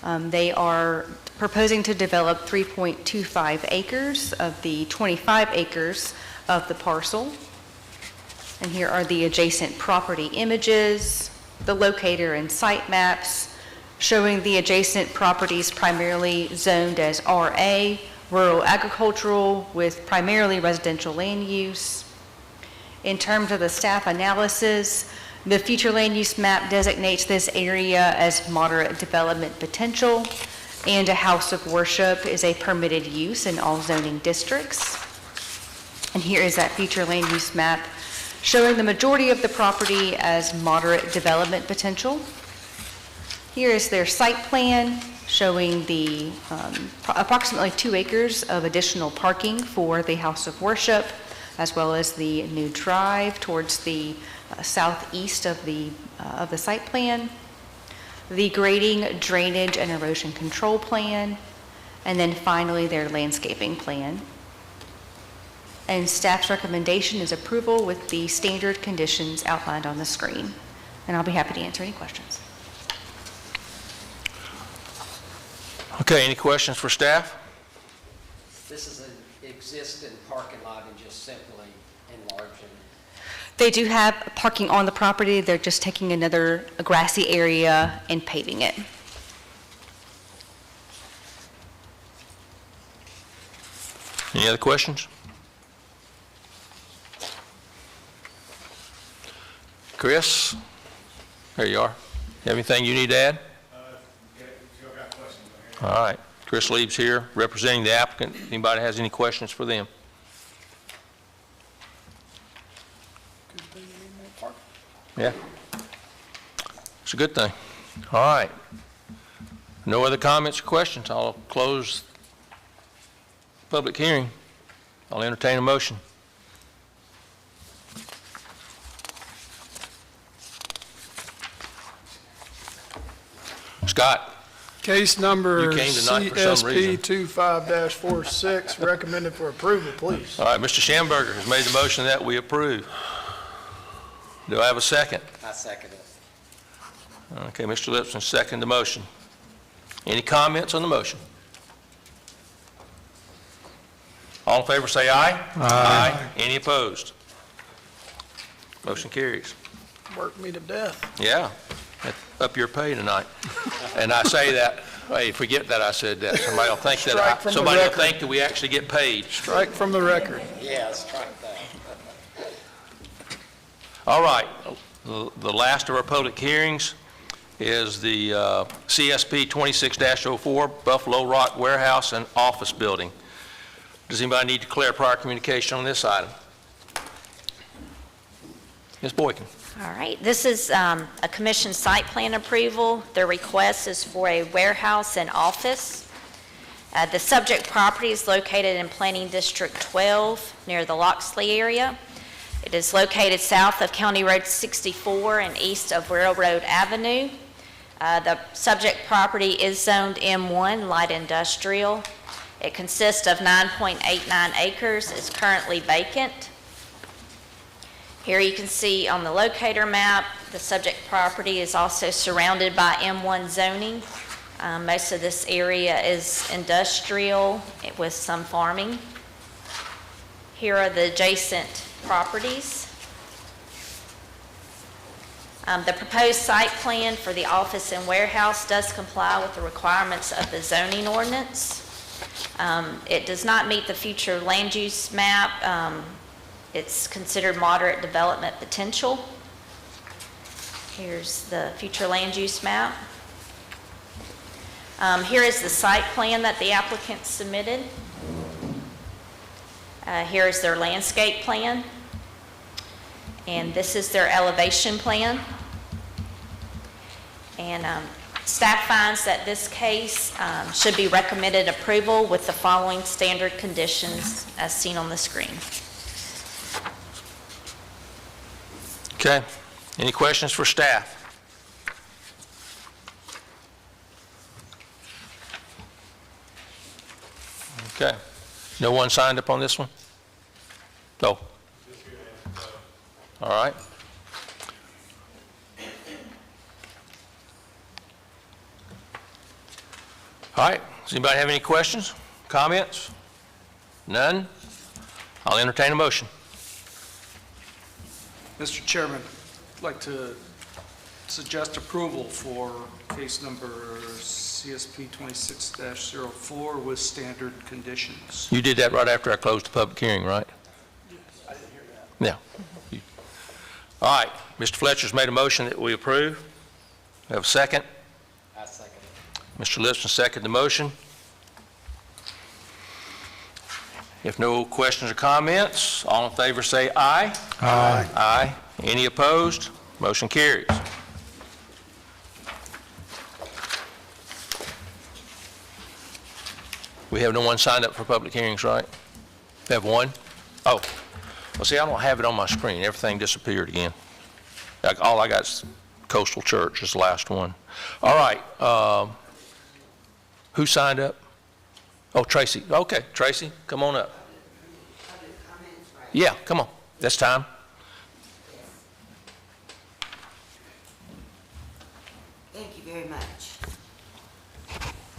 They are proposing to develop 3.25 acres of the 25 acres of the parcel. And here are the adjacent property images, the locator and site maps showing the adjacent properties primarily zoned as RA, rural agricultural, with primarily residential land use. In terms of the staff analysis, the future land use map designates this area as moderate development potential, and a house of worship is a permitted use in all zoning districts. And here is that future land use map showing the majority of the property as moderate development potential. Here is their site plan showing the approximately 2 acres of additional parking for the house of worship, as well as the new drive towards the southeast of the site plan, the grading, drainage, and erosion control plan, and then finally their landscaping plan. And staff's recommendation is approval with the standard conditions outlined on the screen. And I'll be happy to answer any questions. Okay, any questions for staff? This is an existing parking lot and just simply enlarging. They do have parking on the property. They're just taking another grassy area and paving it. Any other questions? Chris, there you are. You have anything you need to add? All right. Chris Leaves here, representing the applicant. Anybody has any questions for them? Yeah. It's a good thing. All right. No other comments or questions. I'll close the public hearing. I'll entertain a motion. Scott. Case number You came tonight for some CSP reason. 25-46, recommended for approval, please. All right, Mr. Schamberger has made the motion that we approve. Do I have a second? I second it. Okay, Mr. Lipson seconded the motion. Any comments on the motion? All in favor, say aye. Aye. Any opposed? Motion carries. Worked me to death. Yeah, up your pay tonight. And I say that, hey, forget that I said that. Somebody will think Strike from the somebody will record. think that we actually get paid. Strike from the record. Yeah, strike that. All right, the last of our public hearings is the CSP 26-04 Buffalo Rock Warehouse and Office Building. Does anybody need to declare prior communication on this item? Ms. Boykin. All right, this is a commission site plan approval. The request is for a warehouse and office. The subject property is located in Planning District 12 near the Loxley area. It is located south of County Road 64 and east of Railroad Avenue. The subject property is zoned M1 light industrial. It consists of 9.89 acres. It's currently vacant. Here you can see on the locator map, the subject property is also surrounded by M1 zoning. Most of this area is industrial with some farming. Here are the adjacent properties. The proposed site plan for the office and warehouse does comply with the requirements of the zoning ordinance. It does not meet the future land use map. It's considered moderate development potential. Here's the future land use map. Here is the site plan that the applicant submitted. Here is their landscape plan. And this is their elevation plan. And staff finds that this case should be recommended approval with the following standard conditions as seen on the screen. Okay. Any questions for staff? Okay. No one signed up on this one? No. All right. All right. Does anybody have any questions, comments? None? I'll entertain a motion. Mr. Chairman, I'd like to suggest approval for case number CSP 26-04 with standard conditions. You did that right after I closed the public hearing, right? I didn't hear that. Yeah. All right. Mr. Fletcher's made a motion that we approve. We have a second. I second it. Mr. Lipson seconded the motion. If no questions or comments, all in favor say aye. Aye. Aye. Any opposed? Motion carries. We have no one signed up for public hearings, right? We have one? Oh, well, see, I don't have it on my screen. Everything disappeared again. All I got is Coastal Church is the last one. All right. Who signed up? Oh, Tracy. Okay, Tracy, come on up. Yeah, come on. That's time. Thank you very much.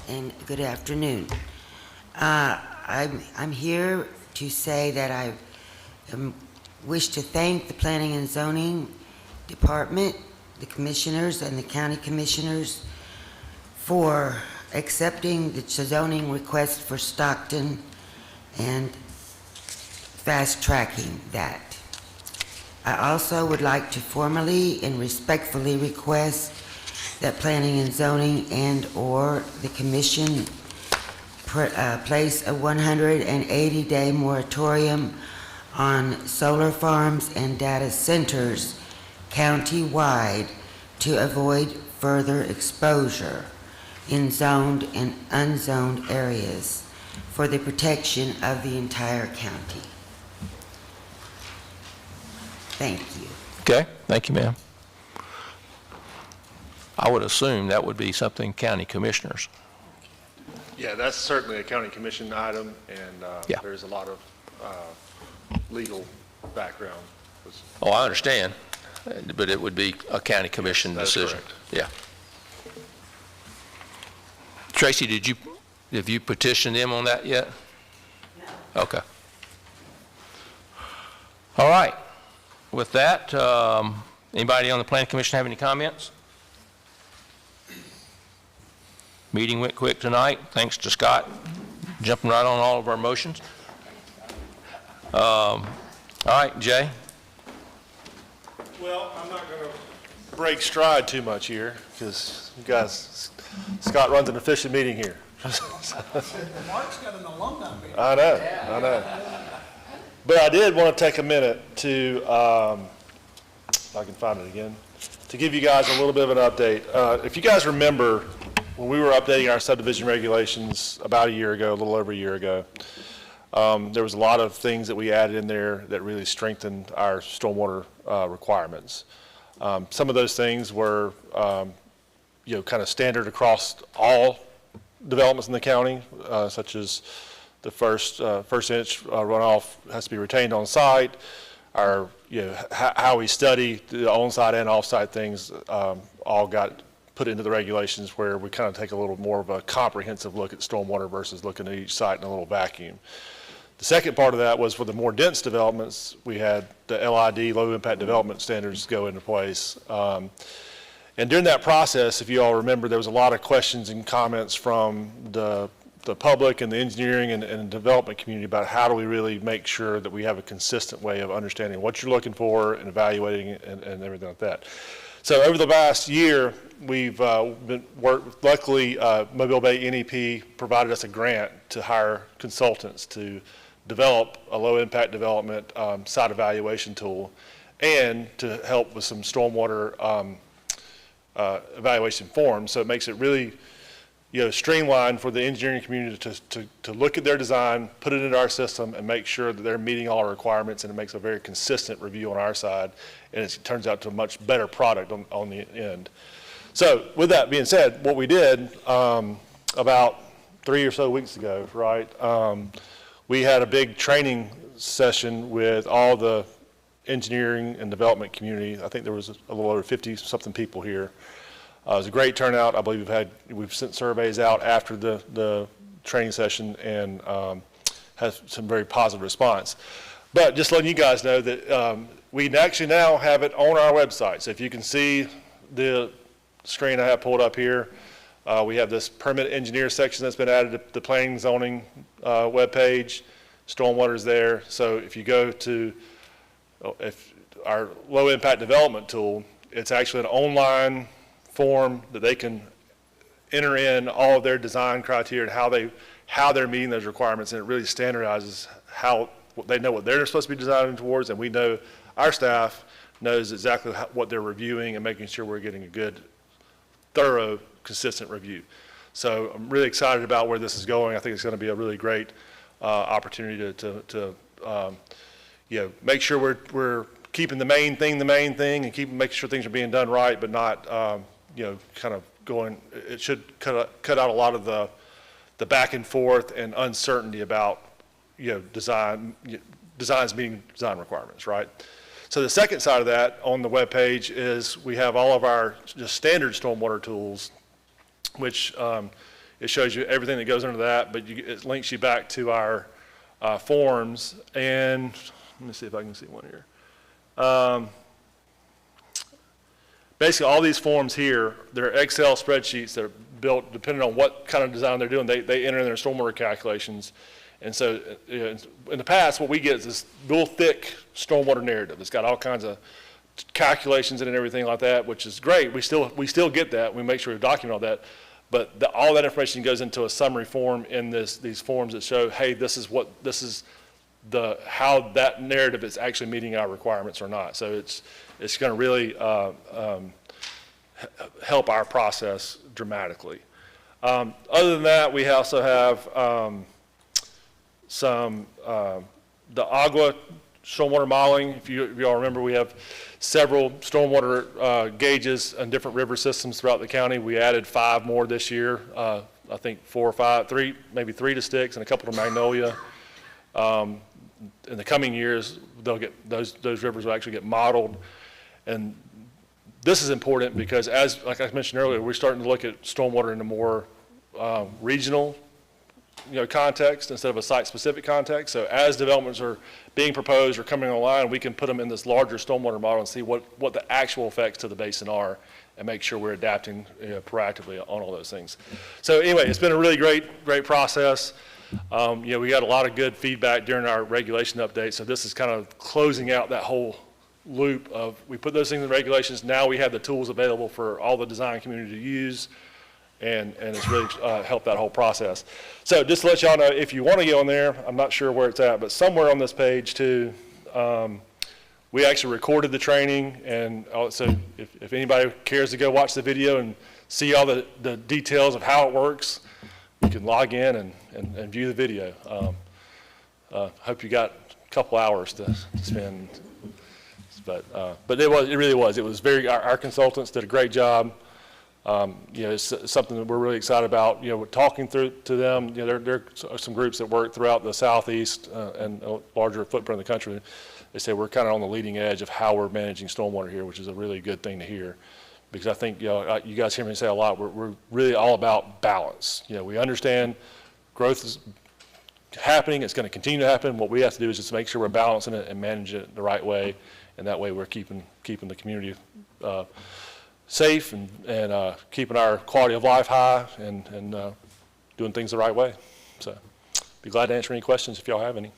And good afternoon. I'm here to say that I wish to thank the Planning and Zoning Department, the commissioners and the county commissioners for accepting the zoning request for Stockton and fast-tracking that. I also would like to formally and respectfully request that Planning and Zoning and/or the commission place a 180-day moratorium on solar farms and data centers county-wide to avoid further exposure in zoned and unzoned areas for the protection of the entire county. Thank you. Okay, thank you, ma'am. I would assume that would be something county commissioners. Yeah, that's certainly a county commission item, and Yeah. there's a lot of legal background. Oh, I understand, but it would be a county commission That's decision. correct. Yeah. Tracy, have you petitioned them on that yet? No. Okay. All right. With that, anybody on the Planning Commission have any comments? Meeting went quick tonight. Thanks to Scott jumping right on all of our motions. All right, Jay. Well, I'm not going to break stride too much here because you guys, Scott runs an efficient meeting here. Mark's got an alumni meeting. I know. But I did want to take a minute to, if I can find it again, to give you guys a little bit of an update. If you guys remember, when we were updating our subdivision regulations about a year ago, a little over a year ago, there was a lot of things that we added in there that really strengthened our stormwater requirements. Some of those things were, kind of standard across all developments in the county, such as the first inch runoff has to be retained on site. Our, how we study the on-site and off-site things all got put into the regulations, where we kind of take a little more of a comprehensive look at stormwater versus looking at each site in a little vacuum. The second part of that was for the more dense developments, we had the LID, low impact development standards, go into place. And during that process, if you all remember, there was a lot of questions and comments from the public and the engineering and development community about how do we really make sure that we have a consistent way of understanding what you're looking for and evaluating it and everything like that. So over the last year, we've luckily, Mobile Bay NEP provided us a grant to hire consultants to develop a low impact development site evaluation tool and to help with some stormwater evaluation forms. So it makes it really streamlined for the engineering community to look at their design, put it into our system, and make sure that they're meeting all our requirements, and it makes a very consistent review on our side, and it turns out to a much better product on the end. So with that being said, what we did about 3 or so weeks ago, right, we had a big training session with all the engineering and development community. I think there was a little over 50-something people here. It was a great turnout. I believe we've sent surveys out after the training session and had some very positive response. But just letting you guys know that we actually now have it on our website. So if you can see the screen I have pulled up here, we have this permit engineer section that's been added to the planning and zoning webpage. Stormwater's there. So if you go to our low impact development tool, it's actually an online form that they can enter in all of their design criteria and how they're meeting those requirements, and it really standardizes how they know what they're supposed to be designing towards, and we know, our staff knows exactly what they're reviewing and making sure we're getting a good, thorough, consistent review. So I'm really excited about where this is going. I think it's going to be a really great opportunity to make sure we're keeping the main thing, and making sure things are being done right, but not kind of going. It should cut out a lot of the back and forth and uncertainty about designs meeting design requirements, right? So the second side of that on the web page is we have all of our just standard stormwater tools, which it shows you everything that goes into that, but it links you back to our forms. And let me see if I can see one here. Basically, all these forms here, they're Excel spreadsheets that are built depending on what kind of design they're doing. They enter in their stormwater calculations. And so in the past, what we get is this real thick stormwater narrative. It's got all kinds of calculations in it and everything like that, which is great. We still get that. We make sure we document all that. But all that information goes into a summary form in these forms that show, hey, this is how that narrative is actually meeting our requirements or not. So it's going to really help our process dramatically. Other than that, we also have the Agua stormwater modeling. If you all remember, we have several stormwater gauges on different river systems throughout the county. We added 5 more this year. I think 4 or 5, 3, maybe 3 to Styx and a couple to Magnolia. In the coming years, they'll get those rivers will actually get modeled. And this is important because, like I mentioned earlier, we're starting to look at stormwater in a more regional context instead of a site-specific context. So as developments are being proposed or coming online, we can put them in this larger stormwater model and see what the actual effects to the basin are and make sure we're adapting proactively on all those things. So anyway, it's been a really great process. We got a lot of good feedback during our regulation update, so this is kind of closing out that whole loop of, we put those things in regulations, now we have the tools available for all the design community to use, and it's really helped that whole process. So just to let y'all know, if you want to get on there, I'm not sure where it's at, but somewhere on this page too, we actually recorded the training, and so if anybody cares to go watch the video and see all the details of how it works, you can log in and view the video. Hope you got a couple hours to spend. But it really was. It was our consultants did a great job. It's something that we're really excited about. We're talking to them. There are some groups that work throughout the Southeast and a larger footprint of the country. They say we're kind of on the leading edge of how we're managing stormwater here, which is a really good thing to hear. Because I think, you guys hear me say a lot, we're really all about balance. We understand growth is happening. It's going to continue to happen. What we have to do is just make sure we're balancing it and manage it the right way. And that way we're keeping the community safe and keeping our quality of life high and doing things the right way. So be glad to answer any questions if y'all have any.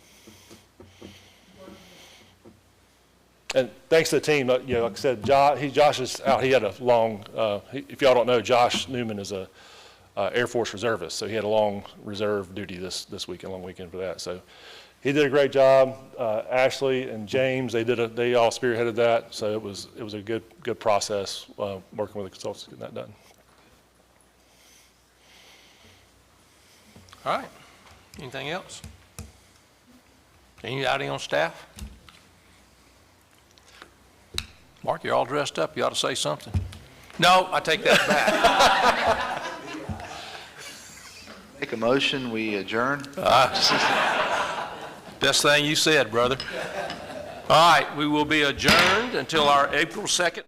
And thanks to the team, like I said, Josh is out. He had a long, if y'all don't know, Josh Newman is a Air Force reservist, so he had a long reserve duty this weekend, long weekend for that. So he did a great job. Ashley and James, they all spearheaded that. So it was a good process working with the consultants getting that done. All right. Anything else? Anybody on staff? Mark, you're all dressed up. You ought to say something. No, I take that back. Make a motion, we adjourn. Best thing you said, brother. All right, we will be adjourned until our April 2nd.